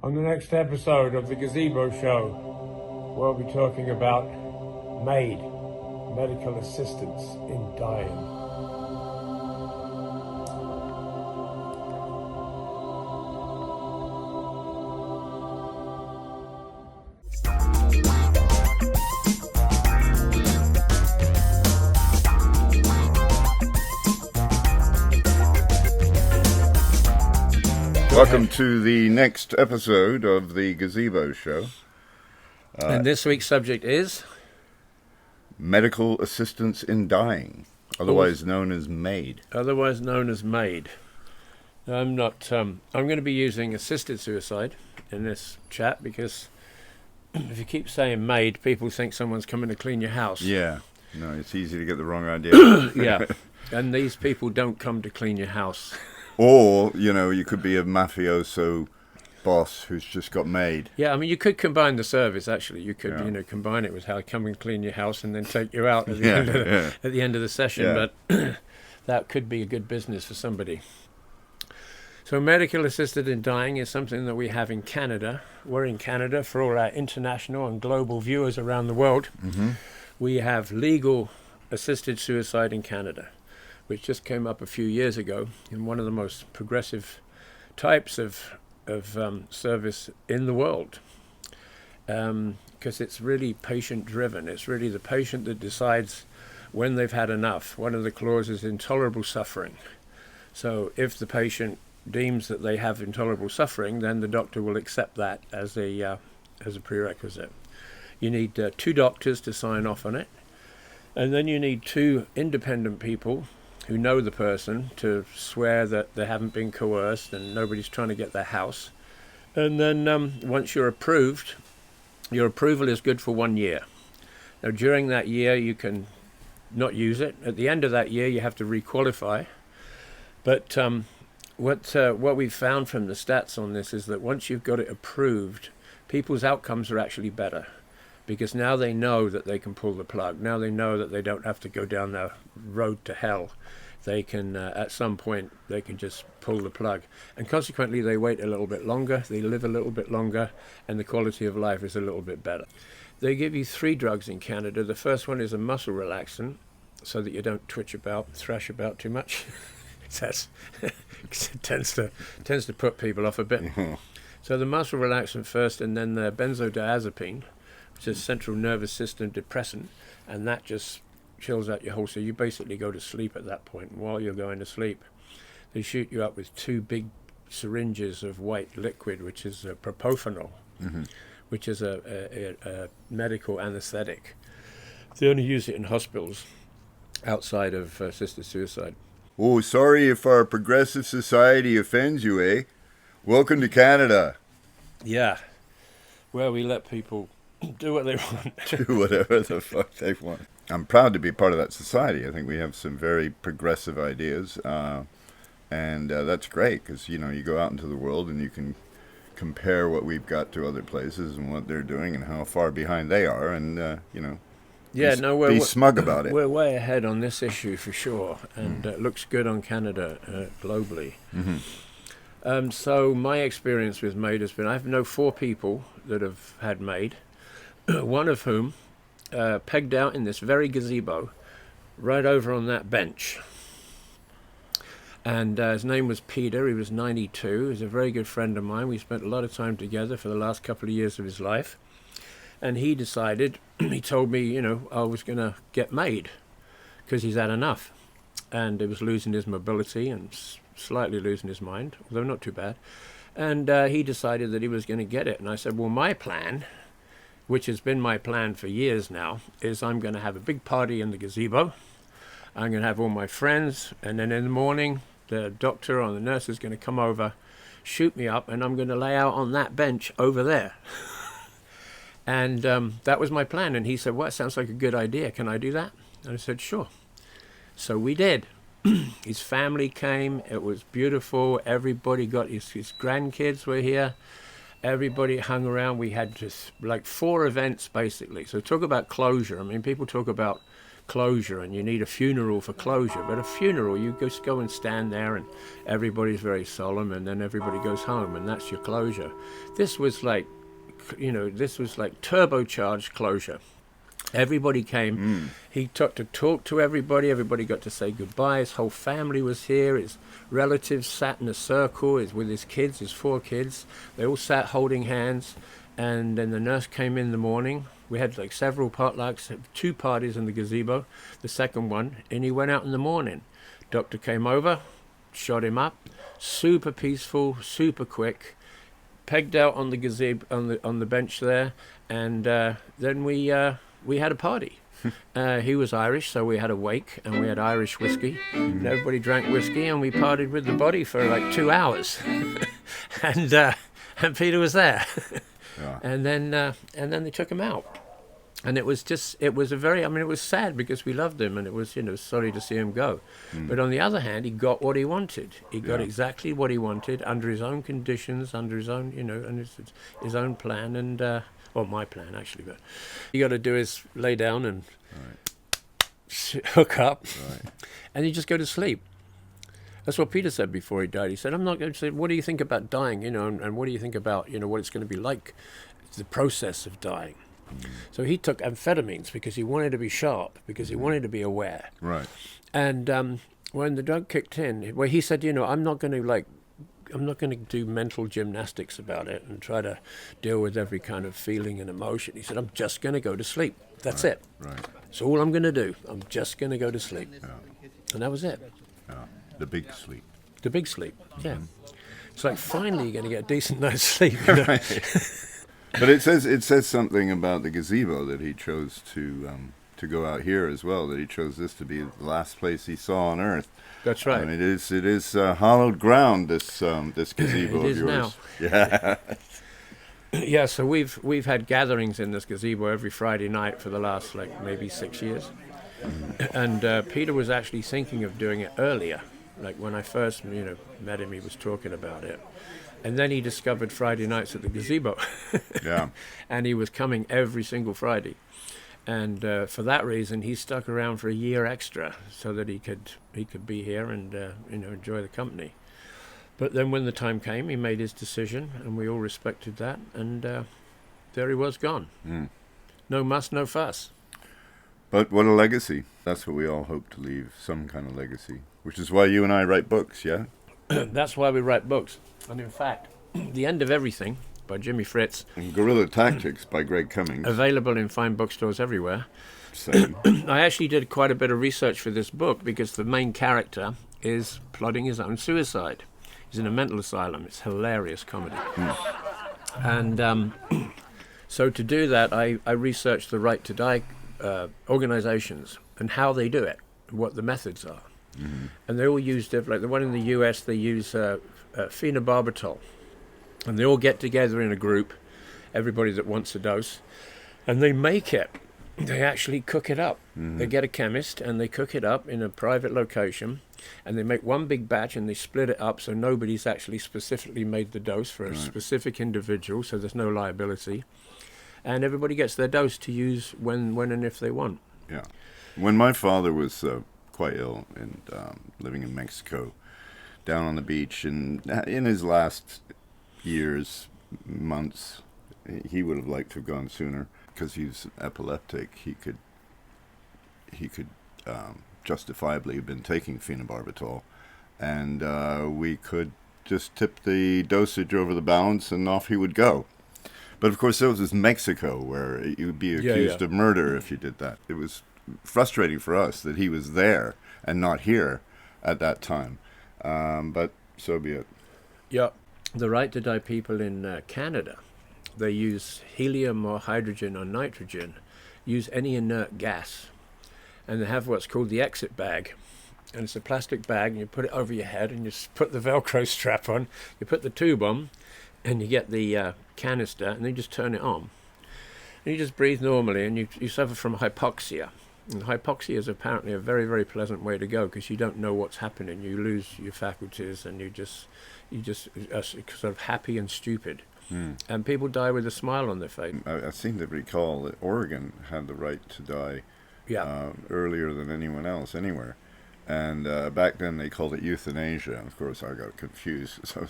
On the next episode of the Gazebo Show, we'll be talking about M.A.I.D, medical assistance in dying. Welcome to the next episode of the Gazebo Show. And this week's subject is? Medical assistance in dying, otherwise known as M.A.I.D. Otherwise known as M.A.I.D. I'm going to be using assisted suicide in this chat because if you keep saying M.A.I.D, people think someone's coming to clean your house. Yeah, no, it's easy to get the wrong idea. Yeah, and these people don't come to clean your house. Or, you could be a mafioso boss who's just got M.A.I.D. Yeah, I mean, you could combine the service, actually. You could, combine it with how come and clean your house and then take you out at the end of the session. Yeah. But that could be a good business for somebody. So medical assisted in dying is something that we have in Canada. We're in Canada for all our international and global viewers around the world. Mm-hmm. We have legal assisted suicide in Canada, which just came up a few years ago in one of the most progressive types of service in the world, because it's really patient-driven. It's really the patient that decides when they've had enough. One of the clauses is intolerable suffering. So if the patient deems that they have intolerable suffering, then the doctor will accept that as a prerequisite. You need 2 doctors to sign off on it, and then you need 2 independent people who know the person to swear that they haven't been coerced and nobody's trying to get their house. And then once you're approved, your approval is good for 1 year. Now during that year you can not use it. At the end of that year you have to requalify. But what we've found from the stats on this is that once you've got it approved, people's outcomes are actually better. Because now they know that they can pull the plug. Now they know that they don't have to go down the road to hell. They can, at some point, they can just pull the plug. And consequently, they wait a little bit longer, they live a little bit longer, and the quality of life is a little bit better. They give you 3 drugs in Canada. The first one is a muscle relaxant, so that you don't twitch about, thrash about too much. It tends to put people off a bit. Mm-hmm. So the muscle relaxant first, and then the benzodiazepine, which is central nervous system depressant, and that just chills out your whole. So you basically go to sleep at that point. And while you're going to sleep, they shoot you up with 2 big syringes of white liquid, which is propofol, Mm-hmm. which is a medical anesthetic. They only use it in hospitals outside of assisted suicide. Oh, sorry if our progressive society offends you, eh? Welcome to Canada. Yeah, where we let people do what they want. Do whatever the fuck they want. I'm proud to be part of that society. I think we have some very progressive ideas, and that's great because, you go out into the world and you can compare what we've got to other places and what they're doing and how far behind they are and, be smug about it. We're way ahead on this issue for sure, and it looks good on Canada globally. Mm-hmm. So my experience with M.A.I.D has been, I know 4 people that have had M.A.I.D, one of whom pegged out in this very gazebo right over on that bench. And his name was Peter. He was 92. He's a very good friend of mine. We spent a lot of time together for the last couple of years of his life. And he decided, he told me, I was going to get M.A.I.D because he's had enough. And he was losing his mobility and slightly losing his mind, although not too bad. And he decided that he was going to get it. And I said, well, my plan, which has been my plan for years now, is I'm going to have a big party in the gazebo. I'm going to have all my friends, and then in the morning, the doctor or the nurse is going to come over, shoot me up, and I'm going to lay out on that bench over there. And that was my plan. And he said, well, that sounds like a good idea. Can I do that? And I said, sure. So we did. His family came. It was beautiful. Everybody got his grandkids were here. Everybody hung around. We had just like 4 events basically. So talk about closure. I mean, people talk about closure, and you need a funeral for closure. But a funeral, you just go and stand there, and everybody's very solemn, and then everybody goes home, and that's your closure. This was like, this was like turbocharged closure. Everybody came. He took to talk to everybody. Everybody got to say goodbye. His whole family was here. His relatives sat in a circle with his kids, his 4 kids. They all sat holding hands. And then the nurse came in the morning. We had like several potlucks, 2 parties in the gazebo, the second one. And he went out in the morning. Doctor came over, shot him up. Super peaceful, super quick. Pegged out on the gazebo, on the bench there. And then we had a party. He was Irish, so we had a wake, and we had Irish whiskey. And everybody drank whiskey, and we partied with the body for like 2 hours. and Peter was there. Yeah. And then they took him out. And it was it was sad because we loved him, and it was, sorry to see him go. But on the other hand, he got what he wanted. He got exactly what he wanted under his own conditions, under his own, and his own plan, and, well, my plan, actually. But you got to do is lay down and hook up, and you just go to sleep. That's what Peter said before he died. He said, I'm not going to say, what do you think about dying, and what do you think about, what it's going to be like, the process of dying. So he took amphetamines because he wanted to be sharp, because he wanted to be aware. Right. And when the drug kicked in, well, he said, I'm not going to do mental gymnastics about it and try to deal with every kind of feeling and emotion. He said, I'm just going to go to sleep. That's it. Right. That's all I'm going to do. I'm just going to go to sleep. Yeah. And that was it. Yeah. The big sleep. The big sleep, yeah. It's like finally you're going to get a decent night's sleep. But it says something about the gazebo that he chose to go out here as well. That he chose this to be the last place he saw on Earth. That's right. And it is hallowed ground. This gazebo it of is yours. Now. Yeah. Yeah. So we've had gatherings in this gazebo every Friday night for the last maybe 6 years. And Peter was actually thinking of doing it earlier. Like when I first met him, he was talking about it. And then he discovered Friday nights at the gazebo. Yeah. And he was coming every single Friday. And for that reason, he stuck around for a year extra so that he could be here and enjoy the company. But then when the time came, he made his decision, and we all respected that. And there he was, gone. No muss, no fuss. But what a legacy. That's what we all hope to leave, some kind of legacy. Which is why you and I write books, yeah? That's why we write books. And in fact, The End of Everything by Jimi Fritz. And Guerrilla Tactics by Greg Cummings. Available in fine bookstores everywhere. Same. I actually did quite a bit of research for this book because the main character is plotting his own suicide. He's in a mental asylum. It's hilarious comedy. And so to do that, I researched the Right to Die organizations and how they do it, what the methods are. And they all use like the one in the US, they use phenobarbital, and they all get together in a group, everybody that wants a dose, and they make it. They actually cook it up. They get a chemist and they cook it up in a private location, and they make one big batch and they split it up so nobody's actually specifically made the dose for a specific individual, so there's no liability, and everybody gets their dose to use when and if they want. Yeah. When my father was quite ill and living in Mexico, down on the beach, and in his last months, he would have liked to have gone sooner because he's epileptic. He could justifiably have been taking phenobarbital, and we could just tip the dosage over the balance, and off he would go. But of course, this was Mexico, where you would be accused of murder if you did that. It was frustrating for us that he was there and not here at that time, but so be it. Yeah, the Right to Die people in Canada, they use helium or hydrogen or nitrogen, use any inert gas, and they have what's called the exit bag, and it's a plastic bag, and you put it over your head, and you put the Velcro strap on, you put the tube on, and you get the canister, and then you just turn it on, and you just breathe normally, and you suffer from hypoxia. And hypoxia is apparently a very, very pleasant way to go because you don't know what's happening. You lose your faculties, and you just are sort of happy and stupid. And people die with a smile on their face. I seem to recall that Oregon had the right to die earlier than anyone else anywhere. And back then they called it euthanasia. And of course, I got confused. So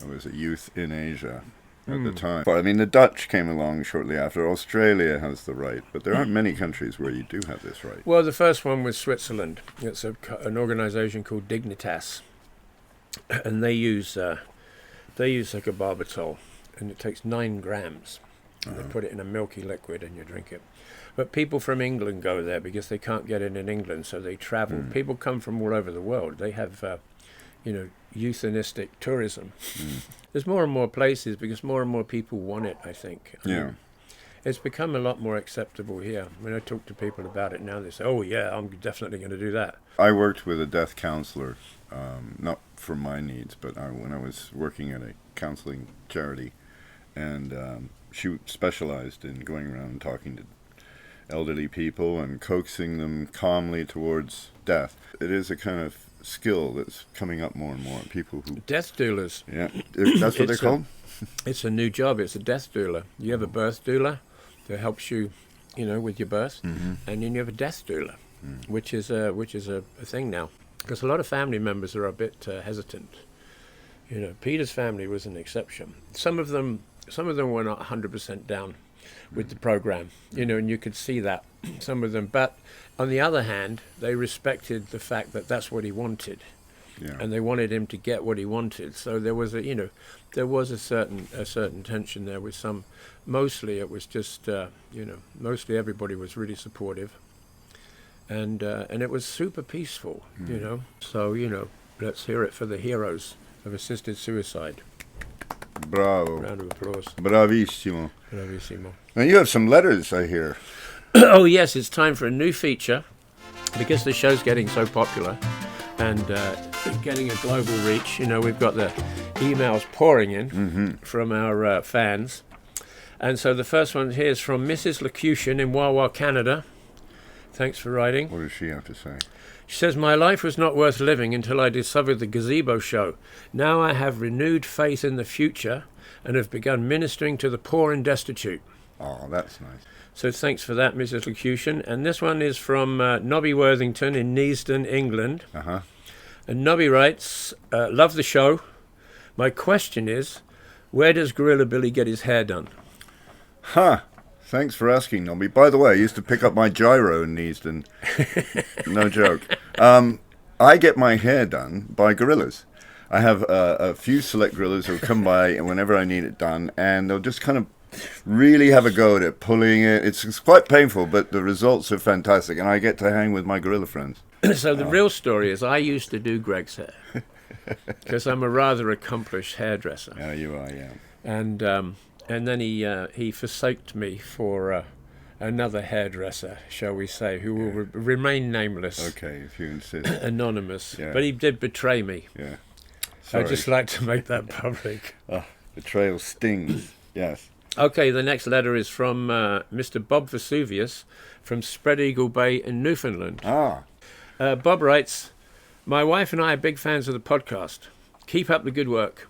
I was a youth in Asia at the time. But I mean, the Dutch came along shortly after. Australia has the right, but there aren't many countries where you do have this right. Well, the first one was Switzerland. It's an organisation called Dignitas, and they use sacubitril, and it takes 9 grams. And they put it in a milky liquid, and you drink it. But people from England go there because they can't get it in England, so they travel. People come from all over the world. They have, euthanistic tourism. There's more and more places because more and more people want it, I think. It's become a lot more acceptable here. When I talk to people about it now, they say, oh, yeah, I'm definitely going to do that. I worked with a death counselor, not for my needs, but when I was working at a counseling charity, and she specialized in going around and talking to elderly people and coaxing them calmly towards death. It is a kind of skill that's coming up more and more. People who... Death doulas. Yeah, that's what they're called? It's a new job. It's a death doula. You have a birth doula that helps you, with your birth, and then you have a death doula, which is a thing now. Because a lot of family members are a bit hesitant. Peter's family was an exception. Some of them were not 100% down with the program, and you could see that, some of them. But on the other hand, they respected the fact that that's what he wanted, and they wanted him to get what he wanted. So there was a certain tension there with some. Mostly it was just, mostly everybody was really supportive, and it was super peaceful, So let's hear it for the heroes of assisted suicide. Bravo. Round of applause. Bravissimo. Bravissimo. Now you have some letters, I hear. Oh yes, it's time for a new feature because the show's getting so popular and getting a global reach. We've got the emails pouring in from our fans, and so the first one here is from Mrs. Locution in Wawa, Canada. Thanks for writing. What does she have to say? She says, my life was not worth living until I discovered the Gazebo show. Now I have renewed faith in the future and have begun ministering to the poor and destitute. Oh, that's nice. So thanks for that, Mrs. Locution. And this one is from Nobby Worthington in Neasden, England. And Nobby writes, love the show. My question is, where does Gorilla Billy get his hair done? Thanks for asking, Nobby. By the way, I used to pick up my gyro in Neasden. No joke. I get my hair done by gorillas. I have a few select gorillas who come by whenever I need it done, and they'll just kind of really have a go at it, pulling it. It's quite painful, but the results are fantastic, and I get to hang with my gorilla friends. So the real story is I used to do Greg's hair, because I'm a rather accomplished hairdresser. Yeah, you are, yeah. And then he forsaked me for another hairdresser, shall we say, who will remain nameless. Okay, if you insist. Anonymous. Yeah. But he did betray me. Yeah. I'd just like to make that public. Betrayal stings, yes. Okay, the next letter is from Mr. Bob Vesuvius from Spread Eagle Bay in Newfoundland. Bob writes, my wife and I are big fans of the podcast. Keep up the good work.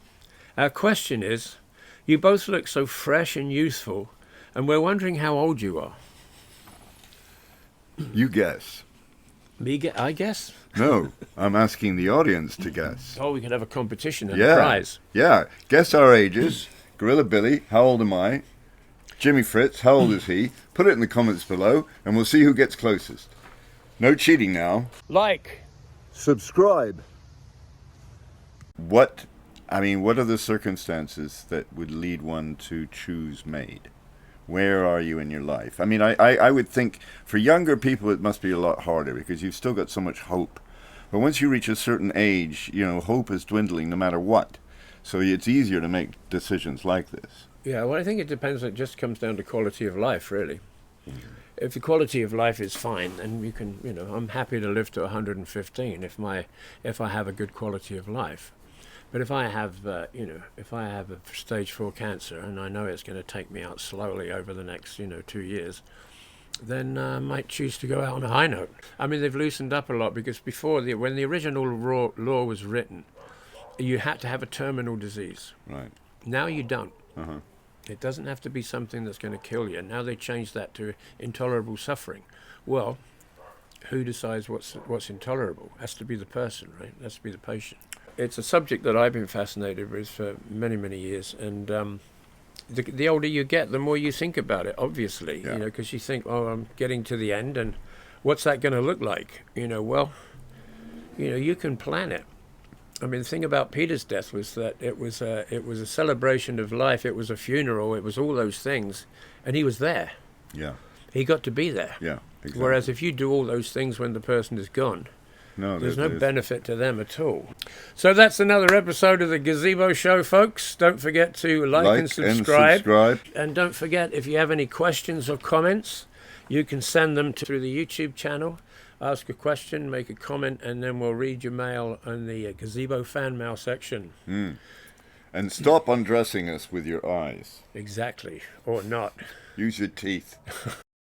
Our question is, you both look so fresh and youthful, and we're wondering how old you are. You guess. I guess? No, I'm asking the audience to guess. Oh, we could have a competition and a prize. Yeah, guess our ages. Gorilla Billy, how old am I? Jimmy Fritz, how old is he? Put it in the comments below, and we'll see who gets closest. No cheating now. Like. Subscribe. What are the circumstances that would lead one to choose M.A.I.D? Where are you in your life? I mean, I would think for younger people it must be a lot harder because you've still got so much hope. But once you reach a certain age, hope is dwindling no matter what. So it's easier to make decisions like this. Yeah, well, I think it depends. It just comes down to quality of life, really. If the quality of life is fine, then you can, I'm happy to live to 115 if I have a good quality of life. But if I have, if I have a stage 4 cancer and I know it's going to take me out slowly over the next, 2 years, then I might choose to go out on a high note. I mean, they've loosened up a lot because before, when the original law was written, you had to have a terminal disease. Right. Now you don't. It doesn't have to be something that's going to kill you. Now they changed that to intolerable suffering. Well, who decides what's intolerable? Has to be the person, right? Has to be the patient. It's a subject that I've been fascinated with for many, many years, and the older you get, the more you think about it, obviously, Yeah. because you think, oh, I'm getting to the end, and what's that going to look like? Well, you can plan it. I mean, the thing about Peter's death was that it was a celebration of life. It was a funeral. It was all those things, and he was there. Yeah. He got to be there. Yeah. Exactly. Whereas if you do all those things when the person is gone, there's no benefit to them at all. So that's another episode of the Gazebo Show, folks. Don't forget to like and subscribe. And don't forget, if you have any questions or comments, you can send them through the YouTube channel. Ask a question, make a comment, and then we'll read your mail in the Gazebo fan mail section. And stop undressing us with your eyes. Exactly. Or not. Use your teeth.